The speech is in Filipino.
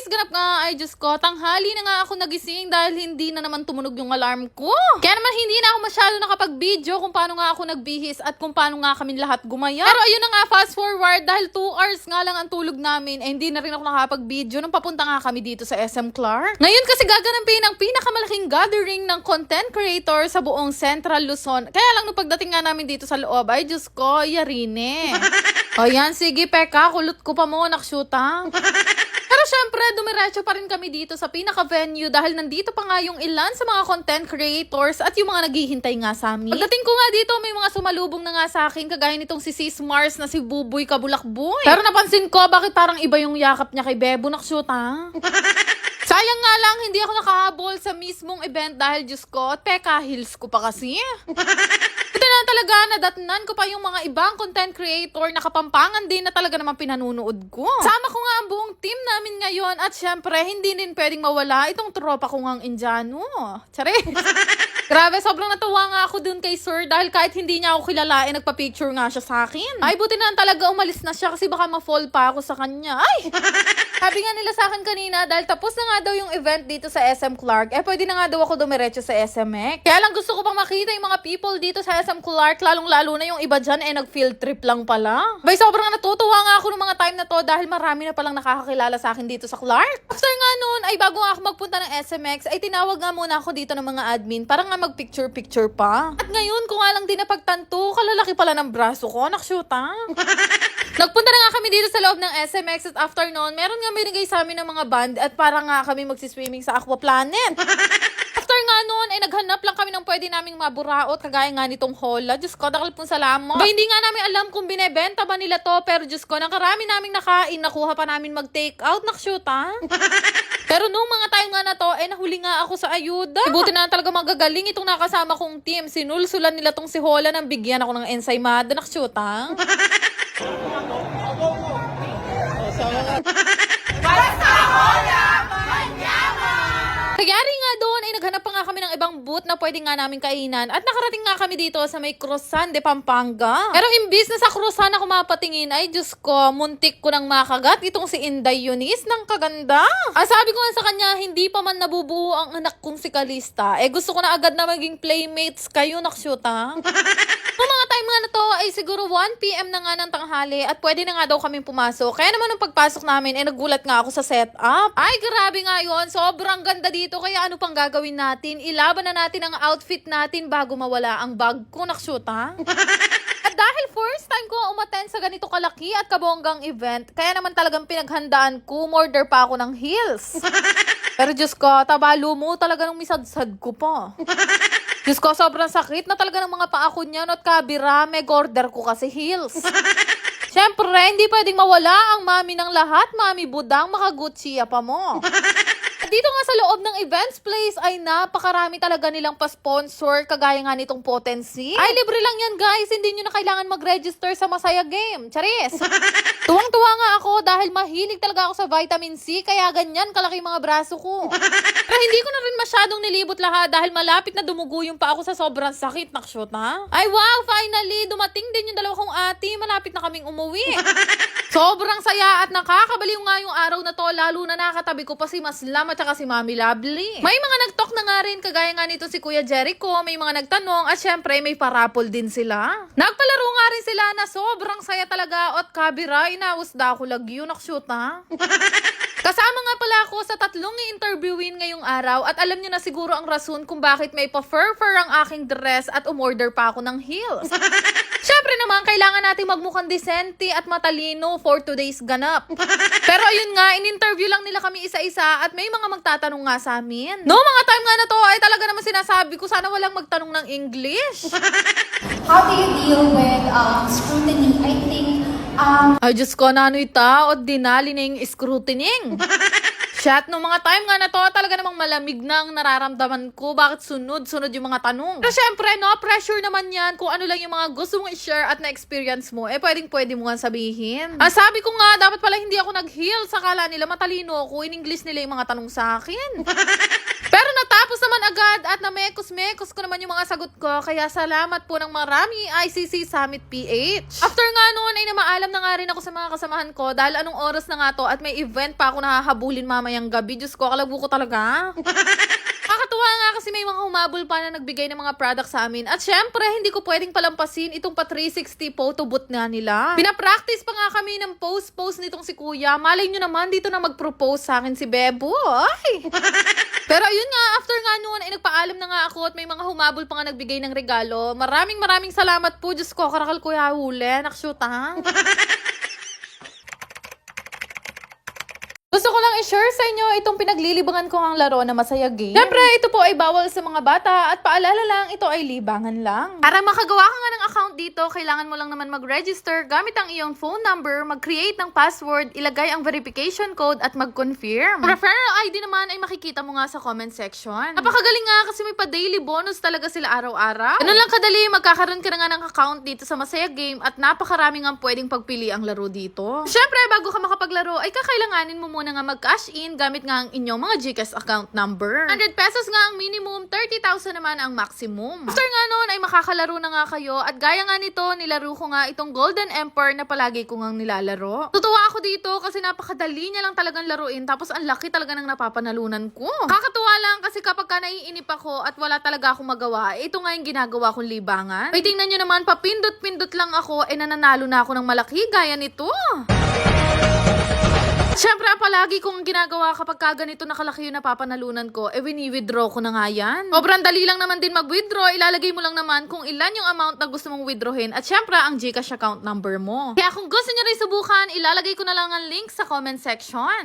ganap nga ay Diyos ko, tanghali na nga ako nagising dahil hindi na naman tumunog yung alarm ko. Kaya naman hindi na ako masyado nakapag-video kung paano nga ako nagbihis at kung paano nga kami lahat gumaya. Pero ayun na nga, fast forward, dahil 2 hours nga lang ang tulog namin, eh hindi na rin ako nakapag-video nung papunta nga kami dito sa SM Clark. Ngayon kasi gaganampin ang pinakamalaking gathering ng content creator sa buong Central Luzon. Kaya lang nung pagdating nga namin dito sa loob, ay Diyos ko, yarine. O yan, sige Peka, kulot ko pa mo, naksyuta. Pero syempre, dumiretso pa rin kami dito sa pinaka-venue dahil nandito pa nga yung ilan sa mga content creators at yung mga naghihintay nga sa amin. Pagdating ko nga dito, may mga sumalubong na nga sa akin, kagaya nitong si Sis Mars na si Buboy Kabulakboy. Pero napansin ko, bakit parang iba yung yakap niya kay Bebo, naksyut ha? Sayang nga lang, hindi ako nakahabol sa mismong event dahil Diyos ko, at Peka Hills ko pa kasi. Ito na talaga, nadatnan ko pa yung mga ibang content creator na kapampangan din na talaga naman pinanunood ko. Sama ko nga ang buong team namin ngayon at syempre, hindi din pwedeng mawala itong tropa ko ngang Indiano. Tsare. Grabe, sobrang natuwa nga ako dun kay Sir dahil kahit hindi niya ako kilalain, nagpa-picture nga siya sa akin. Ay, buti na talaga umalis na siya kasi baka ma-fall pa ako sa kanya. Ay! Sabi nga nila sa akin kanina, dahil tapos na nga daw yung event dito sa SM Clark, eh pwede na nga daw ako dumiretso sa SMX. Kaya lang gusto ko pang makita yung mga people dito sa SM Clark, lalong-lalo na yung iba dyan, eh nag-field trip lang pala. Bay, sobrang natutuwa nga ako ng mga time na to dahil marami na palang nakakakilala sa akin dito sa Clark. After nga nun, ay bago nga ako magpunta ng SMX, ay tinawag nga muna ako dito ng mga admin para nga mag-picture-picture pa. At ngayon, kung nga lang din napagtanto, kalalaki pala ng braso ko, naksyuta. Nagpunta na nga kami dito sa loob ng SMX at after noon, meron nga binigay sa amin ng mga band at para nga kami magsiswimming sa Aqua Planet. After nga noon, ay naghanap lang kami ng pwede naming maburaot, kagaya nga nitong hola. Diyos ko, dakal pong salamat. Ba, hindi nga namin alam kung binebenta ba nila to, pero Diyos ko, nakarami naming nakain, nakuha pa namin mag-take out, naksyut ha. Pero nung mga time nga na to, eh nahuli nga ako sa ayuda. Buti na talaga magagaling itong nakasama kong team. Sinulsulan nila tong si Hola nang bigyan ako ng ensaymada, naksyut ha. Kayari nga doon ay naghanap pa nga kami ng ibang booth na pwede nga namin kainan at nakarating nga kami dito sa may Cruzan de Pampanga. Pero imbis na sa Cruzan ako mapatingin, ay Diyos ko, muntik ko nang makagat itong si Inday Eunice ng kaganda. Ang sabi ko nga sa kanya, hindi pa man nabubuo ang anak kong si Calista. Eh gusto ko na agad na maging playmates kayo, naksyuta. Nung mga time nga na to ay siguro 1 PM na nga ng tanghali at pwede na nga daw kaming pumasok. Kaya naman nung pagpasok namin ay nagulat nga ako sa setup. Ay grabe nga yun, sobrang ganda dito. Kaya ano pang gagawin natin? Ilaban na natin ang outfit natin bago mawala ang bag ko, naksyuta. At dahil first time ko umattend sa ganito kalaki at kabonggang event, kaya naman talagang pinaghandaan ko, umorder pa ako ng heels. Pero Diyos ko, tabalo mo talaga ng misadsad ko pa. Diyos ko, sobrang sakit na talaga ng mga paa ko niyan at kabira, order ko kasi heels. Siyempre, hindi pwedeng mawala ang mami ng lahat, Mami Budang, makagutsiya pa mo. Dito nga sa loob ng events place ay napakarami talaga nilang pa-sponsor, kagaya nga nitong Potency. Ay, libre lang yan guys, hindi nyo na kailangan mag-register sa Masaya Game. Charis! Tuwang-tuwa nga ako dahil mahilig talaga ako sa vitamin C, kaya ganyan kalaki mga braso ko. Pero hindi ko na rin masyadong nilibot lahat dahil malapit na dumugo yung pa ako sa sobrang sakit, naksyot na. Ay wow, finally, dumating din yung dalawa kong ate, malapit na kaming umuwi. Sobrang saya at nakakabaliw nga yung araw na to, lalo na nakatabi ko pa si Maslam at saka si Mami Lovely. May mga nag-talk na nga rin, kagaya nga nito si Kuya Jericho, may mga nagtanong at syempre may parapol din sila. Nagpalaro nga rin sila na sobrang saya talaga at kabira, inawasda ko lagyo, naksyut ha. Kasama nga pala ako sa 3 i-interviewin ngayong araw at alam niyo na siguro ang rason kung bakit may pa-fur-fur ang aking dress at umorder pa ako ng heels. Syempre naman, kailangan natin magmukhang disente at matalino for today's ganap. Pero ayun nga, in-interview lang nila kami isa-isa at may mga magtatanong nga sa amin. No, mga time nga na to ay talaga naman sinasabi ko, sana walang magtanong ng English. How do you deal with scrutiny? I think Ay, Diyos ko, nano'y ta, o dinali na yung scrutining. Chat, nung mga time nga na to, talaga namang malamig nang nararamdaman ko. Bakit sunod-sunod yung mga tanong? Pero syempre, no pressure naman yan. Kung ano lang yung mga gusto mong i-share at na-experience mo, eh pwede mo nga sabihin. Ang sabi ko nga, dapat pala hindi ako nag-heal. Sakala nila matalino ako. In English nila yung mga tanong sa akin. Pero natapos naman agad at namekos-mekos ko naman yung mga sagot ko. Kaya salamat po ng marami ICC Summit PH. After nga noon ay namaalam na nga rin ako sa mga kasamahan ko dahil anong oras na nga to at may event pa ako nahahabulin mamayang gabi. Diyos ko, kalabu ko talaga. Nakakatuwa nga kasi may mga humabol pa na nagbigay ng mga products sa amin. At syempre, hindi ko pwedeng palampasin itong pa 360 photo booth nga nila. Pinapractice pa nga kami ng post nitong si Kuya. Malay nyo naman, dito na mag-propose sa akin si Bebo. Ay! Pero ayun nga, after nga noon ay nagpaalam na nga ako at may mga humabol pa nga nagbigay ng regalo. Maraming salamat po. Diyos ko, karakal Kuya Hule. Nakshoot ha. Gusto ko lang i-share sa inyo itong pinaglilibangan ko ang laro na Masaya Game. Siyempre, ito po ay bawal sa mga bata at paalala lang, ito ay libangan lang. Para makagawa ka nga ng account dito, kailangan mo lang naman mag-register gamit ang iyong phone number, mag-create ng password, ilagay ang verification code at mag-confirm. Referral ID naman ay makikita mo nga sa comment section. Napakagaling nga kasi may pa-daily bonus talaga sila araw-araw. Ganun lang kadali, magkakaroon ka na nga ng account dito sa Masaya Game at napakarami nga pwedeng pagpili ang laro dito. Siyempre, bago ka makapaglaro, ay kakailanganin mo muna nga mag-cash in gamit nga ang inyong mga GCash account number. 100 pesos nga ang minimum, 30,000 naman ang maximum. After nga nun ay makakalaro na nga kayo at gaya nga nito, nilaro ko nga itong Golden Emperor na palagi ko nga nilalaro. Tutuwa ako dito kasi napakadali niya lang talagang laruin tapos ang laki talaga ng napapanalunan ko. Kakatuwa lang kasi kapag ka naiinip ako at wala talaga akong magawa, ito nga yung ginagawa kong libangan. May tingnan nyo naman, papindot-pindot lang ako, nananalo na ako ng malaki gaya nito. Siyempre, palagi kong ginagawa kapag ganito nakalaki yung napapanalunan ko, wini-withdraw ko na nga yan. Sobrang dali lang naman din mag-withdraw, ilalagay mo lang naman kung ilan yung amount na gusto mong withdrawin at siyempre, ang GCash account number mo. Kaya kung gusto nyo rin subukan, ilalagay ko na lang ang link sa comment section.